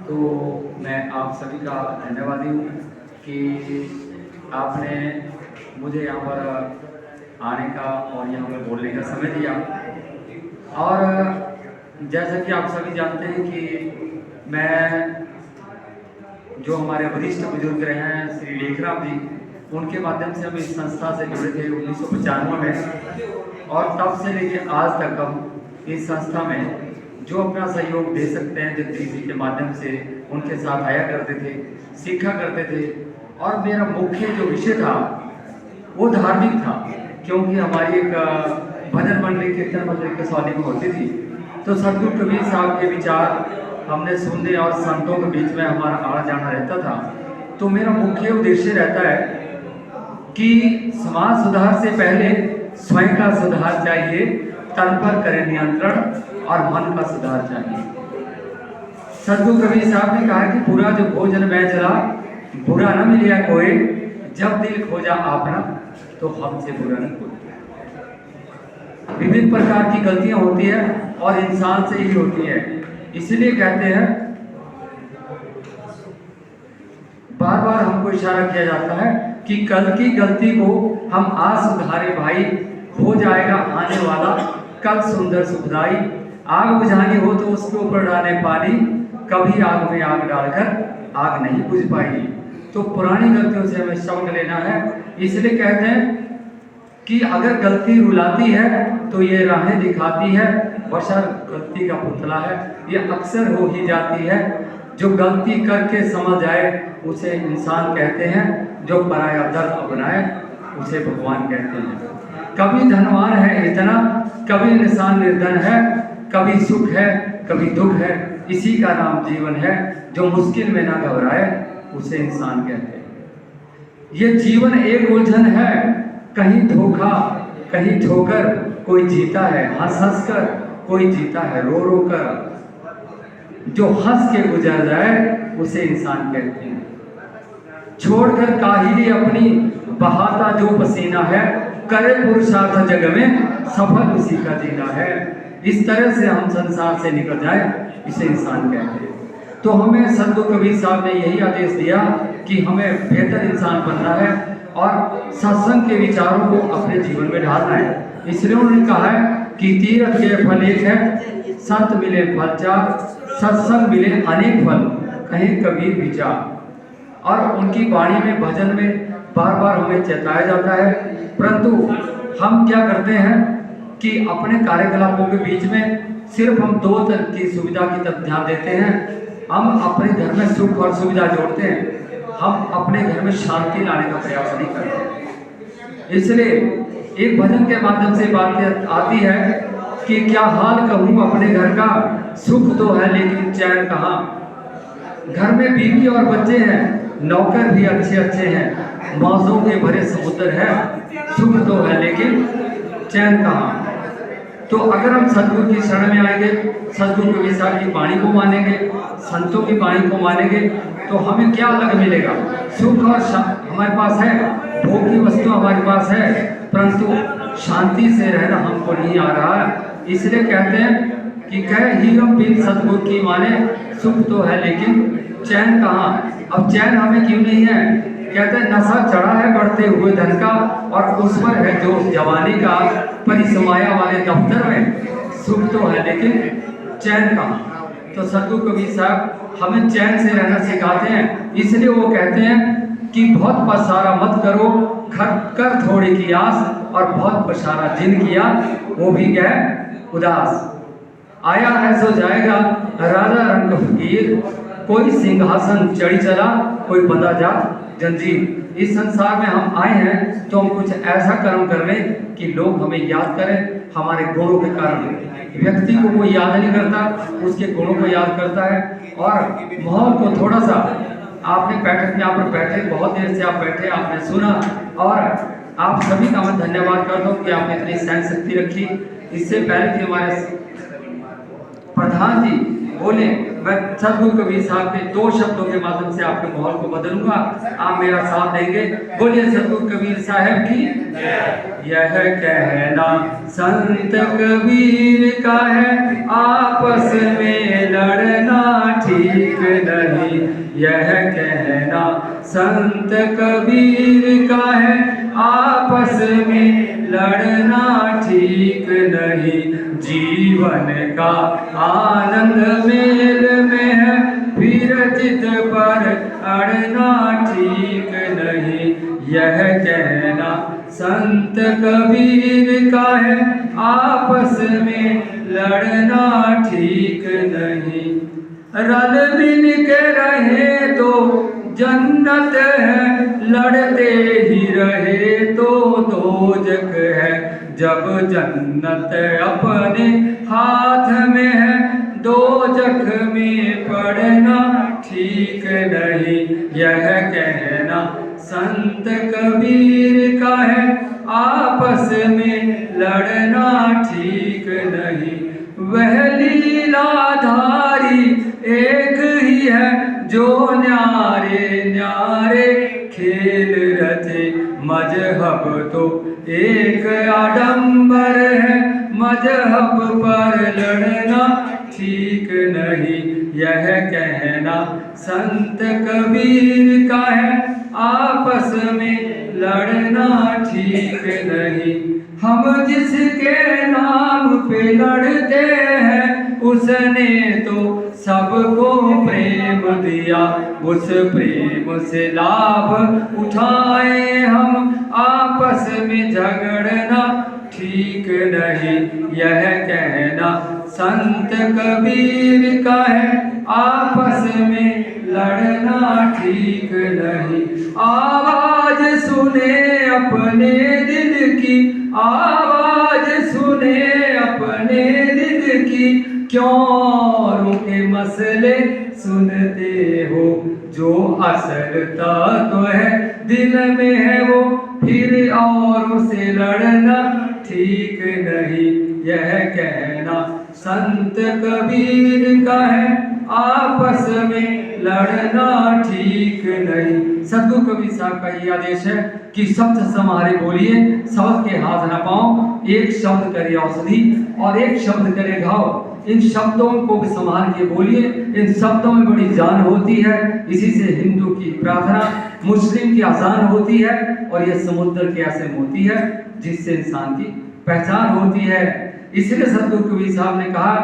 तो मैं आप सभी का धन्यवादी हूँ कि आपने मुझे यहाँ पर आने का और यहाँ पर बोलने का समय दिया। और जैसा कि आप सभी जानते हैं कि मैं जो हमारे वरिष्ठ बुजुर्ग रहे हैं श्री लेखराम जी, उनके माध्यम से हम इस संस्था से जुड़े थे 1995 में, और तब से लेकर आज तक हम इस संस्था में जो अपना सहयोग दे सकते हैं जगदीश जी के माध्यम से उनके साथ आया करते थे, सीखा करते थे। और मेरा मुख्य जो विषय था वो धार्मिक था, क्योंकि हमारी एक भजन मंडली कीर्तन मंडली कसौली में होती थी। तो सदगुरु कबीर साहब के विचार हमने सुनने और संतों के बीच में हमारा आना जाना रहता था। तो मेरा मुख्य उद्देश्य रहता है कि समाज सुधार से पहले स्वयं का सुधार चाहिए, तन पर करें नियंत्रण और मन का सुधार चाहिए। सदगुरु कबीर साहब ने कहा कि बुरा जो भोजन में चला, बुरा न मिलिया कोई, जब दिल खोजा आपना तो हमसे बुरा न कोई। विभिन्न प्रकार की गलतियां होती है और इंसान से ही होती है, इसलिए कहते हैं, बार बार हमको इशारा किया जाता है कि कल की गलती को हम आज सुधारे भाई, हो जाएगा आने वाला कल सुंदर सुखदाई। आग बुझानी हो तो उसके ऊपर डाले पानी, कभी आग में आग डालकर आग नहीं बुझ पाएगी। तो पुरानी गलतियों से हमें सबक लेना है। इसलिए कहते हैं कि अगर गलती रुलाती है तो ये राहें दिखाती है, बशर गलती का पुतला है, ये अक्सर हो ही जाती है। जो गलती करके समझ आए उसे इंसान कहते हैं, जो पराया दर्द अपनाए उसे भगवान कहते हैं। कभी धनवान है इतना, कभी इंसान निर्धन है, कभी सुख है कभी दुख है, इसी का नाम जीवन है। जो मुश्किल में ना घबराए उसे इंसान कहते हैं। ये जीवन एक उलझन है, कहीं धोखा कहीं ठोकर, कोई जीता है हंस हंस कर, कोई जीता है रो रो कर। जो हंस के गुजर जाए उसे इंसान कहते हैं। छोड़कर काहिली अपनी बहाता जो पसीना है, करे पुरुषार्थ जग में सफल उसी का जीना है। इस तरह से हम संसार से निकल जाए इसे इंसान कहते हैं। तो हमें सदगुरु कबीर साहब ने यही आदेश दिया कि हमें बेहतर इंसान बनना है और सत्संग के विचारों को अपने जीवन में ढालना है। इसलिए उन्होंने कहा है कि तीर्थ के फल एक है, संत मिले फल चार, सत्संग मिले अनेक फल, कहीं कबीर विचार। और उनकी वाणी में भजन में बार बार हमें चेताया जाता है, परंतु हम क्या करते हैं कि अपने कार्यकलापों के बीच में सिर्फ हम दो तरह की सुविधा की तरफ ध्यान देते हैं। हम अपने घर में सुख और सुविधा जोड़ते हैं, हम अपने घर में शांति लाने का प्रयास नहीं करते। इसलिए एक भजन के माध्यम से बात आती है कि क्या हाल कहूँ अपने घर का, सुख तो है लेकिन चैन कहाँ। घर में बीवी और बच्चे हैं, नौकर भी अच्छे अच्छे हैं, मौजों के भरे समुद्र है, सुख तो है लेकिन चैन कहाँ। तो अगर हम सदगुरु की शरण में आएंगे, सदगुरु कबीर साहब की वाणी को मानेंगे, संतों की वाणी को मानेंगे, तो हमें क्या अलग मिलेगा। सुख और हमारे पास है, भोग की वस्तु हमारे पास है, परंतु शांति से रहना हमको नहीं आ रहा है। इसलिए कहते हैं कि कह ही हम बिन सदगुरु की माने, सुख तो है लेकिन चैन कहाँ। अब चैन हमें क्यों नहीं है। कहते हैं नशा चढ़ा है बढ़ते हुए धन का, और उस पर है जो जवानी का, परिसमाया वाले दफ्तर में, सुख तो है लेकिन चैन कहाँ। तो सदगुरु कबीर साहब हमें चैन से रहना सिखाते हैं। इसलिए वो कहते हैं कि बहुत पसारा मत करो, कर थोड़ी की आस, और बहुत पसारा जिन किया वो भी गए उदास। आया है सो जाएगा राजा रंग फकीर, कोई सिंहासन चढ़ी चला, कोई बंधा जा जंजीर। इस संसार में हम आए हैं तो हम कुछ ऐसा कर्म कर रहे हैं कि लोग हमें याद करें हमारे गुणों के कारण। व्यक्ति को कोई याद नहीं करता, उसके गुणों को याद करता है। और माहौल को थोड़ा सा, आपने बैठक में यहाँ पर बैठे, बहुत देर से आप बैठे, आपने सुना, और आप सभी का मैं धन्यवाद करता हूँ कि आपने इतनी सहन शक्ति रखी। इससे पहले कि हमारे प्रधान जी बोले, मैं सदगुरु कबीर साहब के दो शब्दों के माध्यम से आपके माहौल को बदलूंगा, आप मेरा साथ देंगे। बोलिए सदगुरु कबीर साहब की। यह कहना संत कबीर का है, आपस में लड़ना ठीक नहीं, यह कहना संत कबीर का है, आपस में लड़ना ठीक नहीं। जीवन का आनंद मेल में है, फिर जिद पर अड़ना ठीक नहीं, यह कहना संत कबीर का है, आपस में लड़ना ठीक नहीं। रल मिल के रहे तो जन्नत है, लड़ते ही रहे तो दोजख है। जब जन्नत अपने हाथ में है, दोजख में पड़ना ठीक नहीं, यह कहना संत कबीर का है, आपस में लड़ना ठीक नहीं। वह लीलाधारी एक ही है, जो न्यारे न्यारे खेल रचे। मजहब तो एक आडंबर है, मजहब पर लड़ना ठीक नहीं, यह कहना संत कबीर का है, आपस में लड़ना ठीक नहीं। हम जिसके नाम पे लड़ते हैं, उसने तो सबको प्रेम दिया, उस प्रेम से लाभ उठाए हम। आपस में झगड़ना ठीक नहीं, यह कहना संत कबीर का है, आपस में लड़ना ठीक नहीं। आवाज सुने अपने दिल की, आवाज सुने अपने दिल की, क्यों औरों के मसले सुनते हो। जो असल तत्व है दिल में है, वो फिर औरों से लड़ना ठीक नहीं, यह कहना संत कबीर का है, आपस में लड़ना ठीक नहीं। सद्गुरु कबीर साहब का ये आदेश है कि शब्द समारे बोलिए, शब्द के हाथ न पाओ। एक शब्द करे औषधि और एक शब्द करे घाव। इन शब्दों को भी संभाल के बोलिए, इन शब्दों में बड़ी जान होती है। इसी से हिंदू की प्रार्थना, मुस्लिम की आसान होती है, और यह समुद्र के ऐसे मोती है जिससे इंसान की पहचान होती है। इसलिए सद्गुरु कबीर साहब ने कहा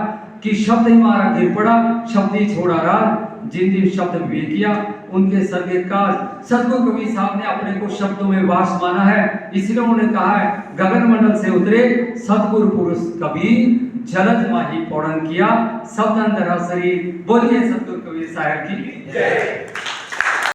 कि शब्द ही मारा गिर पड़ा, शब्द ही छोड़ा राह। जिन जिन शब्द विवेक किया उनके सर्गे काज। सद्गुरु कबीर साहब ने अपने को शब्दों में वास माना है, इसलिए उन्होंने कहा है, गगन मंडल से उतरे सद्गुरु पुरुष कबीर, जलद माही पौड़न किया, शब्द अंदर शरीर। बोलिए सद्गुरु कबीर साहब की जय।